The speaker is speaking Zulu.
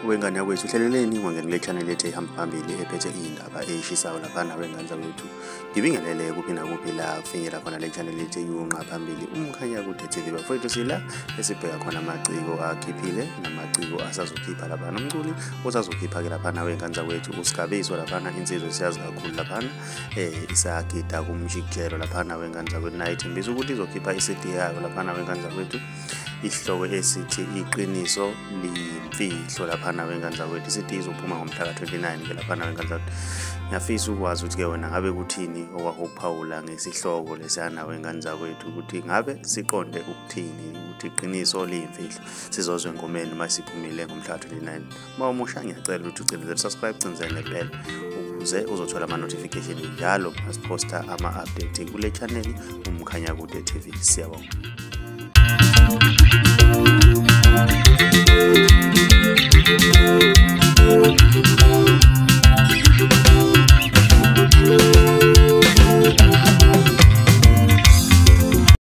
wengane yakwethu, uhleleleni ngingene channel lethu ehamba phambili ephethe indaba eshisayo lapha wengane zakwethu. Ngibingelele kuphi nakuphi la kufinyela khona le channel lethu eyunqa phambili umkhanya kude TV. Bafowethu sila esibheka khona amaciko akhiphile namaciko asazokhipha lapha nomculi osazokhipha ke lapha wengane zakwethu usigabiso lapha insizwe siyazi kakhulu lapha isagida kumjikelo lapha wengane zakwethu, naye ithembisa ukuthi izokhipha iCD yayo lapha wengane zakwethu isihloko esithi iqiniso liyi mfihlo lapha wengane zakwethu. iCD izophuma ngomhla ka-29 ke lapha wengane zakwethu. Ngiyafisa ukwazi ukuthi ke wena ngabe kuthini okwakuphawula ngesihloko lesiyana wengane zakwethu, ukuthi ngabe siqonde ukuthini ukuthi iqiniso liyimfihlo. Sizozwe engomeni masiphumile ngomhla ka-29. Mawumusha ngiyacela ukuthi ucindezele subscribe, cinzele bell ukuze uzothola ama-notification njalo masiposta ama-update kule channel umkhanya kude TV. Siyabonga.